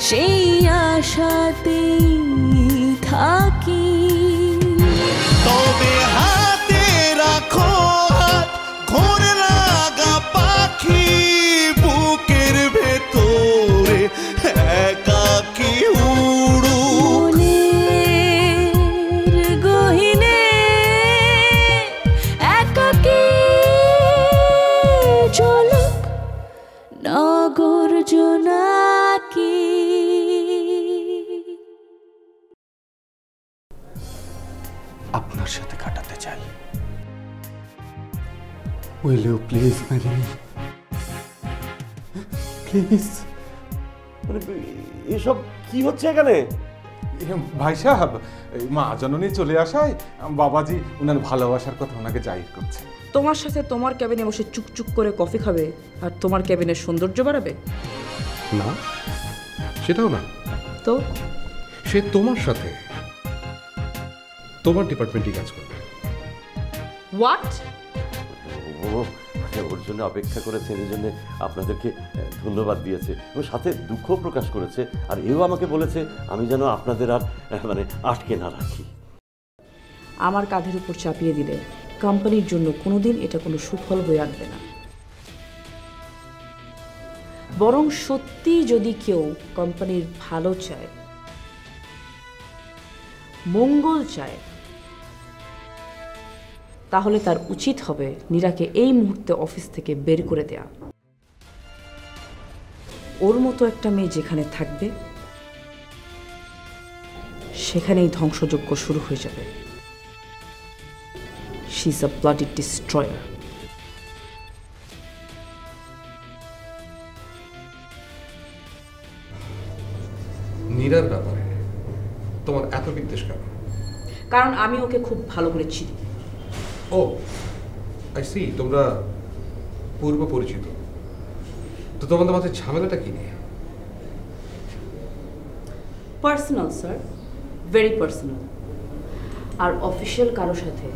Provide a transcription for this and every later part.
সেই আশাতেই থাকি। তবে হাতে রাখো হাত ঘোরে লাগা পাখি, বুকের ভেতরে একাকি উড়ু। মনের গহীনে একাকি ঝলক নগর জোনাকি। আপনার সাথে কাটাতে চাই। Will you please marry me, please. এসব কি হচ্ছে এখানে? ভাই সাহেব, মা জননী চলে আসায় বাবাজি উনার ভালোবাসার কথা ওনাকে জাহির করছে। তোমার সাথে তোমার ক্যাবিনে বসে চুকচুক করে কফি খাবে আর তোমার ক্যাবিনের সৌন্দর্য বাড়াবে? না, সেটাও না। তো সে তোমার সাথে তোমার ডিপার্টমেন্টে কাজ করবে। হোয়াট? ওর জন্য অপেক্ষা করেছেন, এই জন্য আপনাদেরকে ধন্যবাদ দিয়েছে এবং সাথে দুঃখ প্রকাশ করেছে। আর এও আমাকে বলেছে আমি যেন আপনাদের আর আটকে না রাখি। আমার কাঁধের উপর চাপিয়ে দিলে কোম্পানির জন্য কোনোদিন এটা কোনো সুফল বয়ে আনবে না। বরং সত্যি যদি কেউ কোম্পানির ভালো চায়, মঙ্গল চায়, তাহলে তার উচিত হবে নীরাকে এই মুহূর্তে অফিস থেকে বের করে দেয়া। ওর মতো একটা মেয়ে যেখানে থাকবে সেখানেই ধ্বংসযজ্ঞ শুরু হয়ে যাবে। She is a bloody destroyer. নীরার ব্যাপারে তোমার এত বিদ্বেষ কেন? কারণ আমি ওকে খুব ভালো করে চিনি। ও আই সি, তোমরা পূর্ব পরিচিত। তো তোমাদের মাঝে ঝামেলাটা কি নিয়ে? Personal sir, very personal. আর অফিসিয়াল কারোর সাথে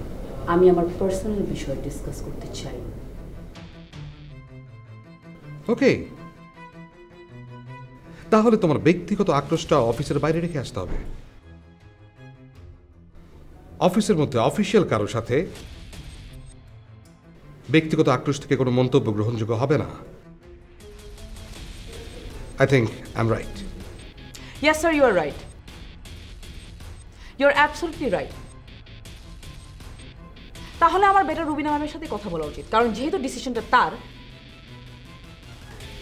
আমি আমার পার্সোনাল বিষয় ডিসকাস করতে চাই। ওকে, তাহলে তোমার ব্যক্তিগত আক্রোশটা অফিসের বাইরে রেখে আসতে হবে। অফিসের মধ্যে অফিসিয়াল কারোর সাথে ব্যক্তিগত আক্রোশ থেকে কোনো মন্তব্য গ্রহণযোগ্য হবে না। I think I'm right. Yes, sir, you are right. You are absolutely right. তাহলে আমার বেটার রুবিনা ম্যামের সাথে কথা বলা উচিত, কারণ যেহেতু ডিসিশনটা তার,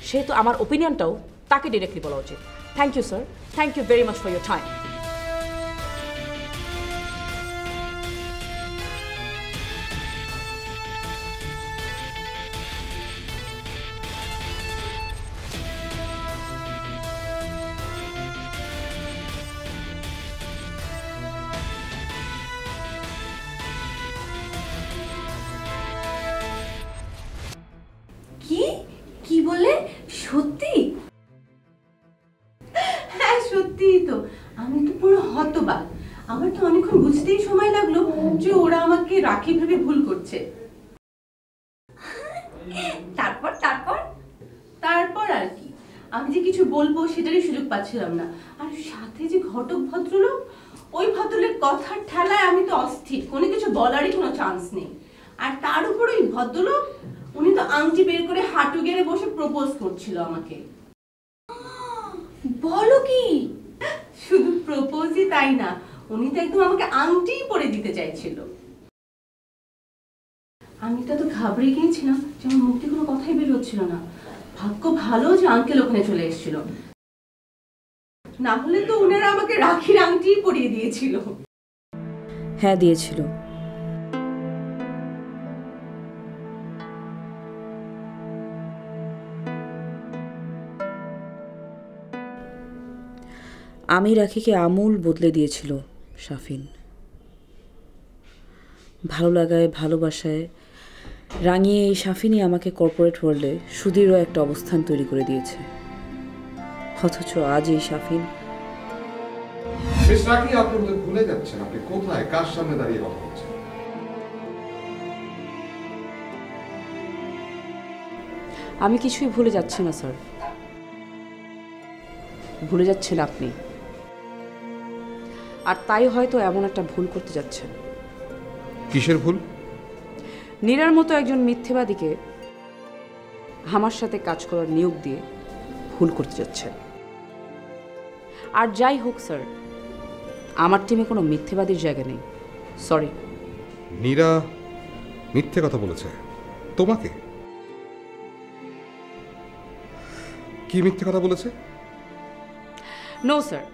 সেহেতু আমার ওপিনিয়নটাও তাকে ডিরেক্টলি বলা উচিত। Thank you sir, thank you very much for your time. কি বলে? সত্যি? হ্যাঁ সত্যিই তো। আমি তো পুরো হতবাক। আমার তো অনেকক্ষণ বুঝতেই সময় লাগলো যে ওরা আমাকে রাখি ভেবে ভুল করছে। তারপর তারপর তারপর আর কি, আমি যে কিছু বলবো সেটারই সুযোগ পাচ্ছিলাম না। আর সাথে যে ঘটক ভদ্রলোক, ওই ভদ্রলোক কথার ঠেলায় আমি তো অস্থির, কোনো কিছু বলারই কোনো চান্স নেই। আর তার উপর ওই ভদ্রলোক, উনি তো আংটি বের করে হাঁটু গেড়ে বসে প্রপোজ করছিল আমাকে। বলো কি? শুধু প্রপোজই তাই না, উনি তো একদম আমাকে আংটি পরে দিতে চাইছিল। আমি তো এত ঘাবড়ে গিয়েছিলাম যে আমার মুখ দিয়ে কোনো কথাই বের হচ্ছিল না। ভাগ্য ভালো যে আঙ্কেল ওখানে চলে এসেছিল, না হলে তো উনারা আমাকে রাখির আংটি পরিয়ে দিয়েছিল। হ্যাঁ দিয়েছিল। আমি রাখিকে আমূল বদলে দিয়েছিল শাফিন। ভালো লাগায়, ভালোবাসায় রাঙিয়ে এই শাফিনই আমাকে কর্পোরেট ওয়ার্ল্ডে সুদৃঢ় একটা অবস্থান তৈরি করে দিয়েছে। অথচ আজ এই শাফিন। মিস রাখি, আপনি ভুলে যাচ্ছেন আপনি কোথায়, কার সামনে দাঁড়িয়ে কথা বলছেন। আমি কিছুই ভুলে যাচ্ছি না স্যার। ভুলে যাচ্ছেন আপনি, আর তাই হয়তো এমন একটা ভুল করতে যাচ্ছেন। কিসের ভুল? নীরার মতো একজন মিথ্যেবাদীকে আমার সাথে কাজ করার নিয়োগ দিয়ে ভুল করতে যাচ্ছেন। আর যাই হোক স্যার, আমার টিমে কোনো মিথ্যেবাদীর জায়গা নেই। সরি। নীরা মিথ্যে কথা বলেছে তোমাকে? কি মিথ্যে কথা বলেছে? নো স্যার,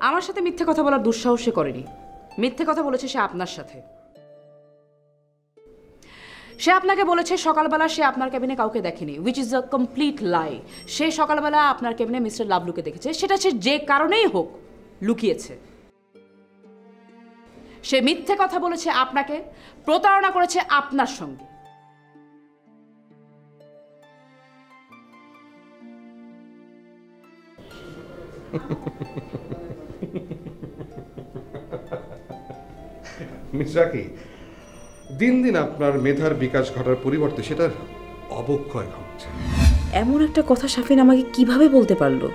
আমার সাথে মিথ্যে কথা বলার দুঃসাহস সে করেনি। মিথ্যে কথা বলেছে সে আপনার সাথে। সে আপনাকে বলেছে সকালবেলা সে আপনার ক্যাবিনে কাউকে দেখেনি, উইচ ইজ আ কমপ্লিট লাই। সে সকালবেলা আপনার ক্যাবিনে মিস্টার লাভলুকে দেখেছে, সেটা সে যে কারণেই হোক লুকিয়েছে। সে মিথ্যে কথা বলেছে আপনাকে, প্রতারণা করেছে আপনার সঙ্গে। মিস রাকি, দিন দিন আপনার মেধার বিকাশ ঘটার পরিবর্তে সেটার অবক্ষয় ঘটছে। এমন একটা কথা শাফিন আমাকে কিভাবে বলতে পারলো?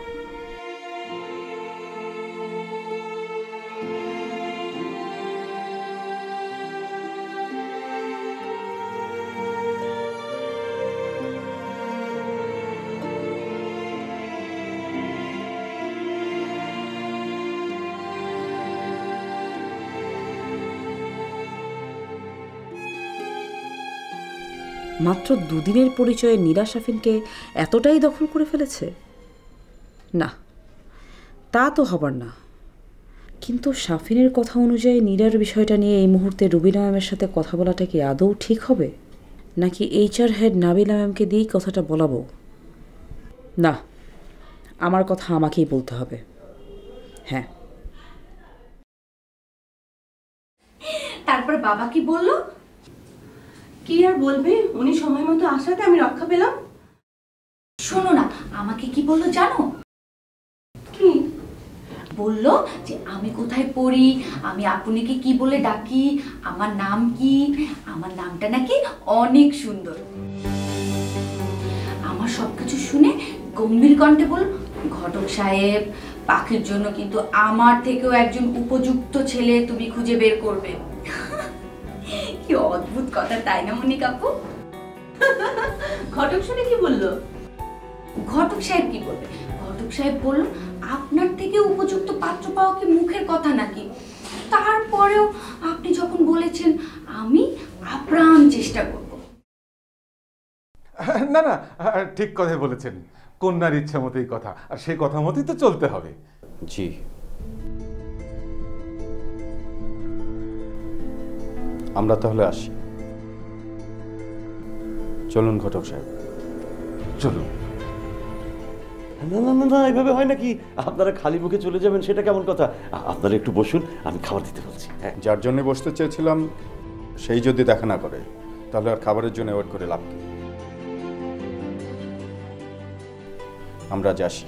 মাত্র দুদিনের পরিচয়ে নীরা শাফিনকে এতটাই দখল করে ফেলেছে? না, তা তো হবার না। কিন্তু শাফিনের কথা অনুযায়ী নীরার বিষয়টা নিয়ে এই মুহূর্তে রুবিনা ম্যামের সাথে কথা বলাটা কি আদৌ ঠিক হবে, নাকি HR হেড নাবিলা ম্যামকে দিয়েই কথাটা বলাবো? না, আমার কথা আমাকেই বলতে হবে। হ্যাঁ। তারপর বাবা কি বলল? কি আর বলবে, উনি সময় মতো আসাতে আমি রক্ষা পেলাম। শোনো না, আমাকে কি বললো জানো? কি বললো যে আমি কোথায় পড়ি, আমি আপুনিকে কি বলে ডাকি, আমার নাম কি, আমার নামটা নাকি অনেক সুন্দর। আমার সবকিছু শুনে গম্ভীর কণ্ঠে বলল, ঘটক সাহেব, পাখির জন্য কিন্তু আমার থেকেও একজন উপযুক্ত ছেলে তুমি খুঁজে বের করবে। কি অদ্ভুত কথা, তাই না মনিকা আপু? ঘটক শুনে কি বললো? ঘটক সাহেব কি বলবে? ঘটক সাহেব বলল, আপনার থেকে উপযুক্ত পাত্র পাওয়া কি মুখের কথা নাকি? তারপরেও আপনি যখন বলেছেন, আমি আপ্রাণ চেষ্টা করব। না না, ঠিক কথাই বলেছেন। কন্যার ইচ্ছা মতোই কথা, আর সেই কথা মতোই তো চলতে হবে। জি, আমরা তাহলে আসি। চলুন ঘটক সাহেব, চলুন। না না না না, এভাবে হয় নাকি? আপনারা খালি মুখে চলে যাবেন, সেটা কেমন কথা? আপনারা একটু বসুন, আমি খাবার দিতে বলছি। হ্যাঁ, যার জন্য বসতে চেয়েছিলাম সেই যদি দেখা না করে, তাহলে আর খাবারের জন্য ওয়েট করে লাভ কি? আমরা যাচ্ছি।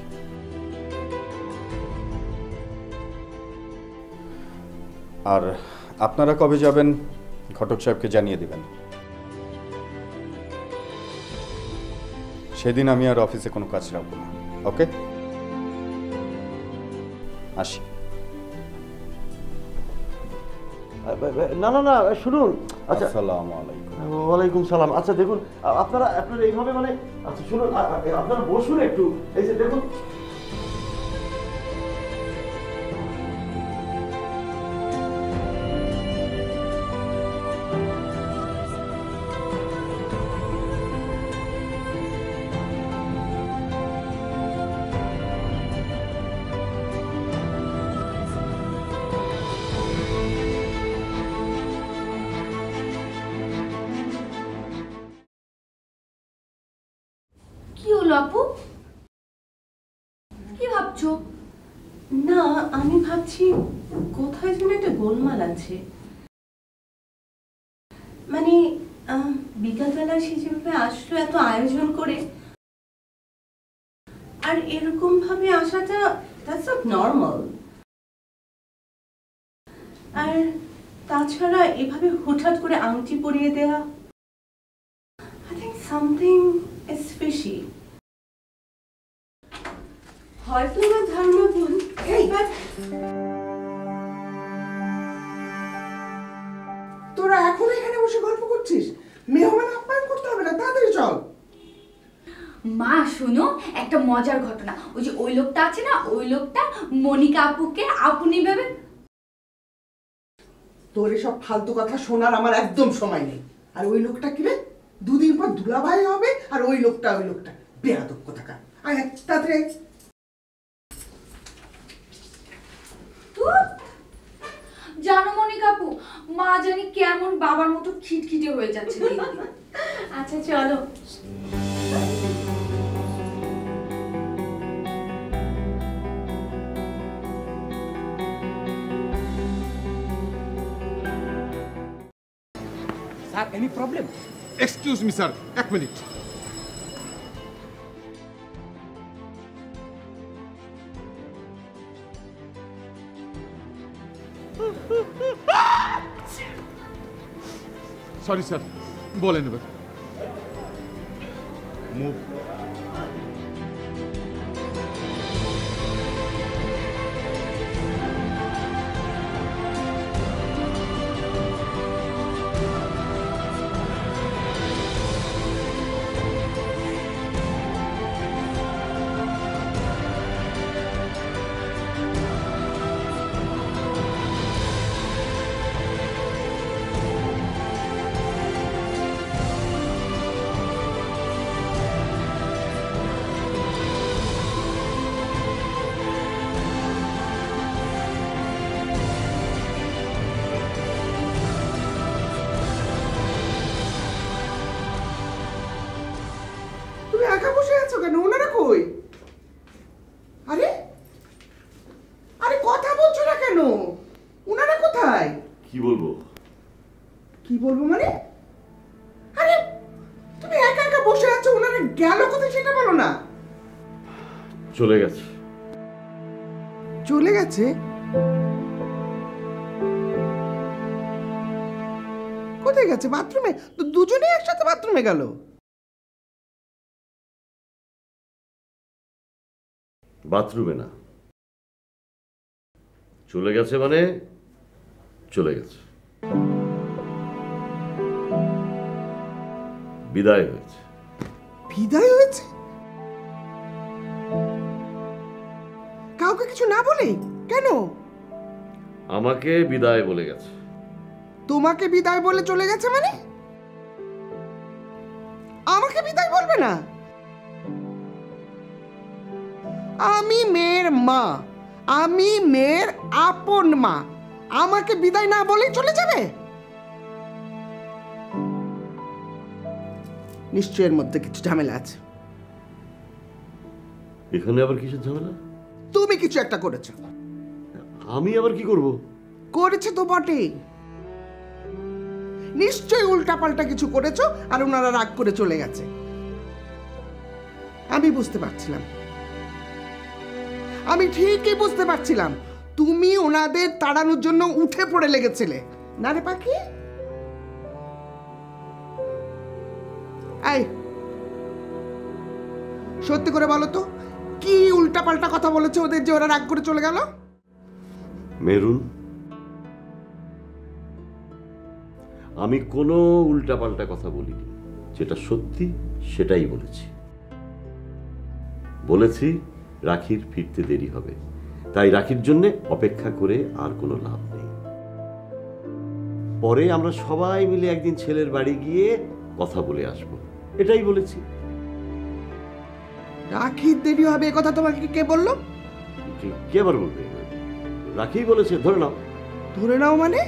আর আপনারা কবে যাবেন ঘটক সাহেবকে জানিয়ে দিবেন। সেদিন আমি আর অফিসে কোনো কাজ রাখবো না। ওকে, আসি। না না না, শুনুন। আচ্ছা, আসসালামু আলাইকুম। ওয়ালাইকুম সালাম। আচ্ছা দেখুন, আপনারা এইভাবে মানে, আচ্ছা শুনুন, আপনারা বসুন একটু। এই যে দেখুন, কি হলো আপু? কি ভাবছো? না, আমি ভাবছি কোথায় যেন একটা গোলমাল আছে। মানে বিকালবেলা সে যেভাবে আসলো এত আয়োজন করে, আর এরকম ভাবে আসাটা, দ্যাটস নট নর্মাল। আর তাছাড়া এভাবে হুটহাট করে আংটি পরিয়ে দেয়া, I think something is fishy. হয়তো আমার ধারণা ভুল। তোরা এখন এখানে বসে গল্প করছিস? মেহমান আপ্যায়ন করতে হবে না, তাড়াতাড়ি চল। মা শোনো, একটা মজার ঘটনা। ওই যে ওই লোকটা আছে না, ওই লোকটা মনিকা আপুকে আপনি ভেবে। তোর এসব ফালতু কথা শোনার আমার একদম সময় নেই। আর ওই লোকটা কি রে? দুদিন পর দুলাভাই হবে, আর ওই লোকটা বেয়াদব কোথাকার। আয় তাড়াতাড়ি। জানো মনিকা আপু, মা জানি কেমন বাবার মতো খিটখিটে হয়ে যাচ্ছে দিন দিন। আচ্ছা চলো। Sir, any problem? Excuse me sir, এক মিনিট। সরি স্যার, বলেন এবার। মুভ। তুমি একা বসে আছো কেন? ওনারা কই? আরে আরে কথা বলছো না কেন? ওনারা কোথায়? কি বলবো? কি বলবো মানে? আরে তুমি একা একা বসে আছো, ওনারা গেল কোথায় সেটা বলো না। চলে গেছে। চলে গেছে? কোথায় গেছে? বাথরুমে? তো দুজনেই একসাথে বাথরুমে গেল? বাথরুমে না, চলে গেছে মানে চলে গেছে, বিদায় হয়েছে। বিদায় হয়েছে? কাউকে কিছু না বলে? কেন? আমাকে বিদায় বলে গেছে। তোমাকে বিদায় বলে চলে গেছে মানে? আমাকে বিদায় বলবে না? আমি মেয়ের মা, আমি মেয়ের আপন মা, আমাকে বিদায় না বলেই চলে যাবে? নিশ্চয়ের মধ্যে কিছু ঝামেলা আছে। এখানে আবার কিসের ঝামেলা? তুমি কিছু একটা করেছো। আমি আবার কি করব? করেছে তো বটে, নিশ্চয়ই উল্টাপাল্টা কিছু করেছো আর ওনারা রাগ করে চলে গেছে। আমি বুঝতে পারছিলাম, আমি ঠিকই বুঝতে পারছিলাম তুমি ওনাদের তাড়ানোর জন্য উঠে পড়ে লেগেছিলে না রে পাখি? এই সত্যি করে বলো তো, কি উল্টাপাল্টা কথা বলেছে ওদের যে ওরা রাগ করে চলে গেল? মেরুন, আমি কোনো উল্টাপাল্টা কথা বলিনি, যেটা সত্যি সেটাই বলেছি। বলেছি রাখির ফিরতে দেরি হবে, তাই রাখির জন্য অপেক্ষা করে আর কোনো লাভ নেই। পরে আমরা সবাই মিলে একদিন ছেলের বাড়ি গিয়ে কথা বলে আসব, এটাই বলেছি। রাখির দেরি হবে এ কথা তোমাকে কে বললো? কে আবার বলবে? রাখিই বলেছে। ধরে নাও। ধরে নাও মানে?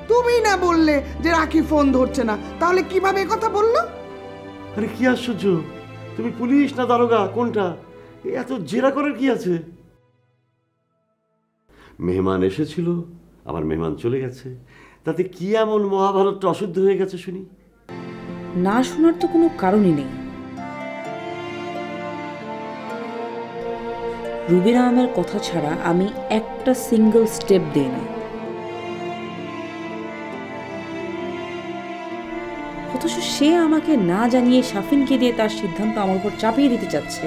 তুমি না বললে যে রাখি ফোন ধরছে না, তাহলে কিভাবে এ কথা বললো? আরে কি আশ্চর্য, তুমি পুলিশ না দারোগা, কোনটা? এত জেরা করার কি আছে? মেহমান এসেছিল, আমার মেহমান চলে গেছে, তাতে কি এমন মহাভারতটা অশুদ্ধ হয়ে গেছে শুনি? না শোনার তো কোনো কারণই নেই। রুবিনা ম্যামের কথা ছাড়া আমি একটা সিঙ্গেল স্টেপ দিই না, অথচ সে আমাকে না জানিয়ে শাফিনকে দিয়ে তার সিদ্ধান্ত আমার উপর চাপিয়ে দিতে চাচ্ছে।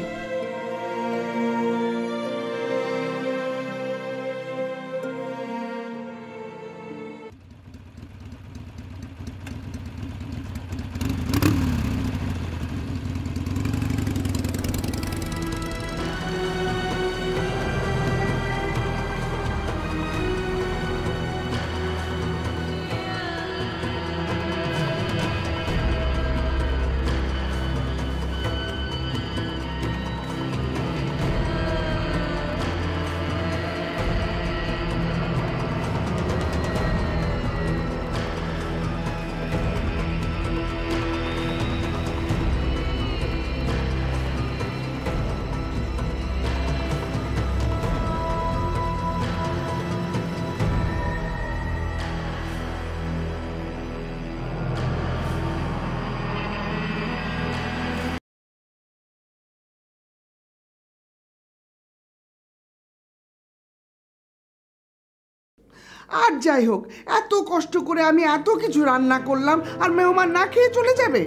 আর যাই হোক, এত কষ্ট করে আমি এত কিছু রান্না করলাম আর মেহমান না খেয়ে চলে যাবে?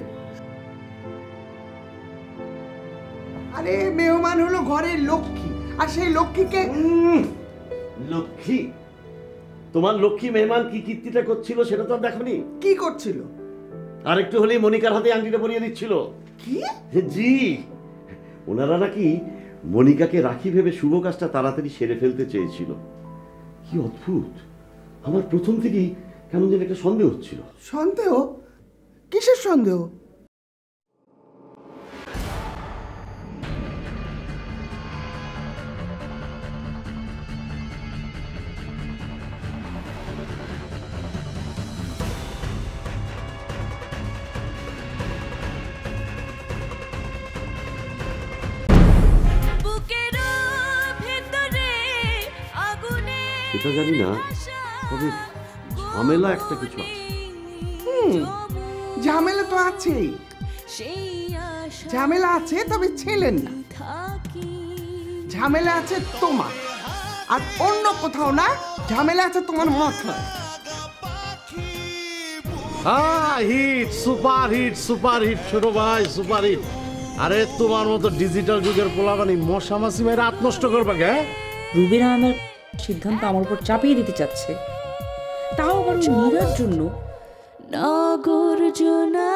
আরে মেহমান হলো ঘরের লক্ষ্মী, আর সেই লক্ষ্মীকে লক্ষ্মী? তোমার লক্ষ্মী মেহমান কি কীর্তিটা করছিল সেটা তো দেখনি? কি করছিল? আর একটু হলেই মনিকার হাতে আংটিটা পরিয়ে দিচ্ছিল। কি? জি, ওনারা নাকি মনিকাকে রাখি ভেবে শুভ কাজটা তাড়াতাড়ি সেরে ফেলতে চেয়েছিল। কি অদ্ভুত, আমার প্রথম থেকেই কেমন যেন একটা সন্দেহ হচ্ছিল। সন্দেহ? কিসের সন্দেহ? সেটা জানি না, তবে ঝামেলা একটা কিছু আছে। ঝামেলা তো আছেই, ঝামেলা আছে, তবে ছেলের না। ঝামেলা আছে তোমার, আর অন্য কোথাও না। ঝামেলা আছে তোমার মাথায়। Hit, super hit, super hit ছোট ভাই, সুপার হিট। আরে তোমার মতো ডিজিটাল যুগের পোলাপানি মশা মাছি মেরে আত্মষ্ট করবে কে? রুবিনা আমার সিদ্ধান্ত আমার উপর চাপিয়ে দিতে চাচ্ছে, তাও আবার নীরার জন্য। নগর জোনা